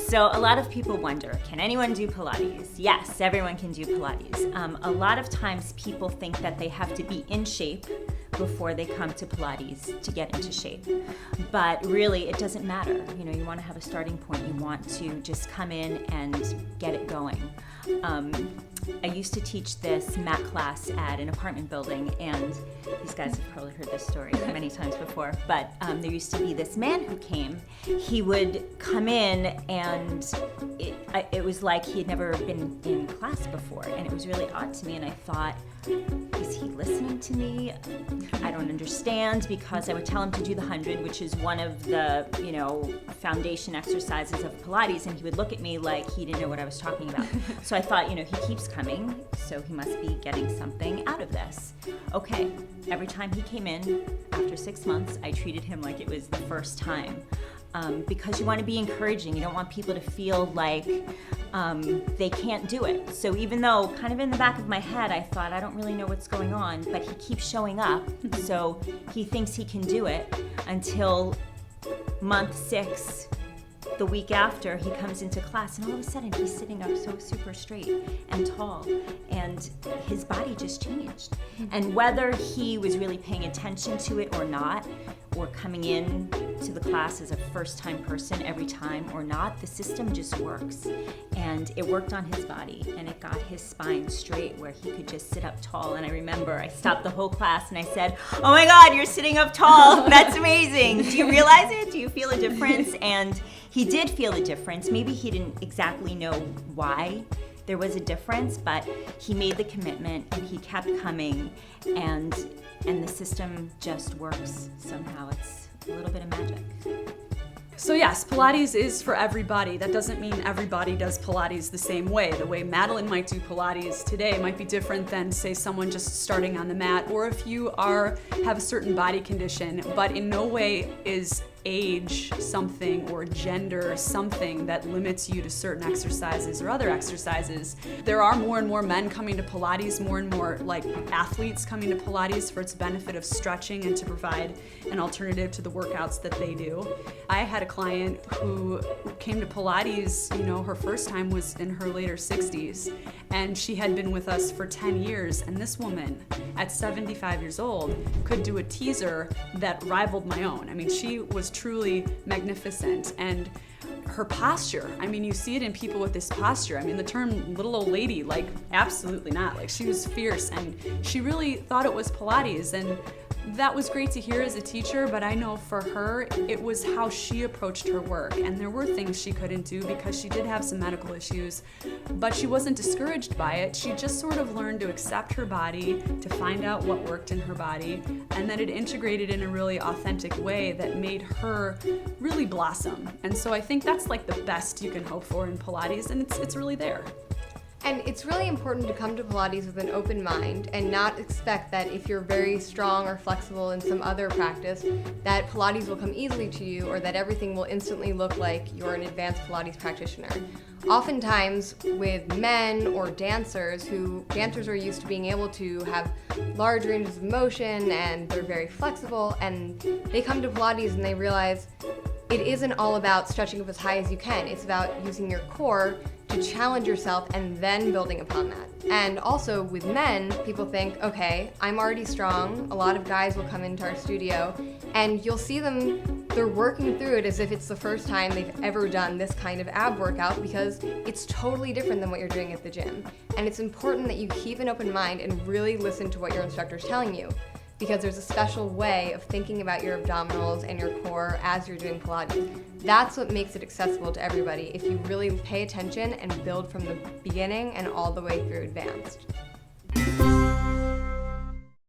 So a lot of people wonder, can anyone do Pilates? Yes, everyone can do Pilates. A lot of times people think that they have to be in shape before they come to Pilates to get into shape. But really, it doesn't matter. You want to have a starting point. You want to just come in and get it going. I used to teach this mat class at an apartment building, and these guys have probably heard this story many times before, but there used to be this man who came. He would come in, and it was like he had never been in class before, and it was really odd to me, and I thought, is he listening to me? I don't understand, because I would tell him to do the 100, which is one of the, foundation exercises of Pilates, and he would look at me like he didn't know what I was talking about. So I thought, he keeps coming, so he must be getting something out of this. Okay, every time he came in, after 6 months, I treated him like it was the first time. Because you want to be encouraging. You don't want people to feel like they can't do it. So even though kind of in the back of my head I thought, I don't really know what's going on, but he keeps showing up, so he thinks he can do it until month 6, the week after, he comes into class, and all of a sudden he's sitting up so super straight and tall, and his body just changed. And whether he was really paying attention to it or not, or coming in to the class as a first-time person every time or not, the system just works. And it worked on his body, and it got his spine straight where he could just sit up tall. And I remember I stopped the whole class and I said, "Oh my God, you're sitting up tall. That's amazing. Do you realize it? Do you feel a difference?" And he did feel a difference. Maybe he didn't exactly know why there was a difference, but he made the commitment and he kept coming, and the system just works somehow. It's a little bit of magic. So yes, Pilates is for everybody. That doesn't mean everybody does Pilates the same way. The way Madeline might do Pilates today might be different than, say, someone just starting on the mat, or if you have a certain body condition, but in no way is age something or gender something that limits you to certain exercises or other exercises. There are more and more men coming to Pilates, more and more athletes coming to Pilates for its benefit of stretching and to provide an alternative to the workouts that they do. I had a client who came to Pilates, her first time was in her later 60s, and she had been with us for 10 years, and this woman at 75 years old could do a teaser that rivaled my own. I mean, she was truly magnificent, and her posture, you see it in people with this posture. The term little old lady, absolutely not. She was fierce, and she really thought it was Pilates, and that was great to hear as a teacher, but I know for her, it was how she approached her work, and there were things she couldn't do because she did have some medical issues, but she wasn't discouraged by it. She just sort of learned to accept her body, to find out what worked in her body, and then it integrated in a really authentic way that made her really blossom. And so I think that's the best you can hope for in Pilates, and it's really there. And it's really important to come to Pilates with an open mind and not expect that if you're very strong or flexible in some other practice, that Pilates will come easily to you, or that everything will instantly look like you're an advanced Pilates practitioner. Oftentimes with men or dancers are used to being able to have large ranges of motion, and they're very flexible, and they come to Pilates and they realize it isn't all about stretching up as high as you can. It's about using your core to challenge yourself and then building upon that. And also with men, people think, okay, I'm already strong. A lot of guys will come into our studio and you'll see them, they're working through it as if it's the first time they've ever done this kind of ab workout, because it's totally different than what you're doing at the gym. And it's important that you keep an open mind and really listen to what your instructor's telling you, because there's a special way of thinking about your abdominals and your core as you're doing Pilates. That's what makes it accessible to everybody if you really pay attention and build from the beginning and all the way through advanced.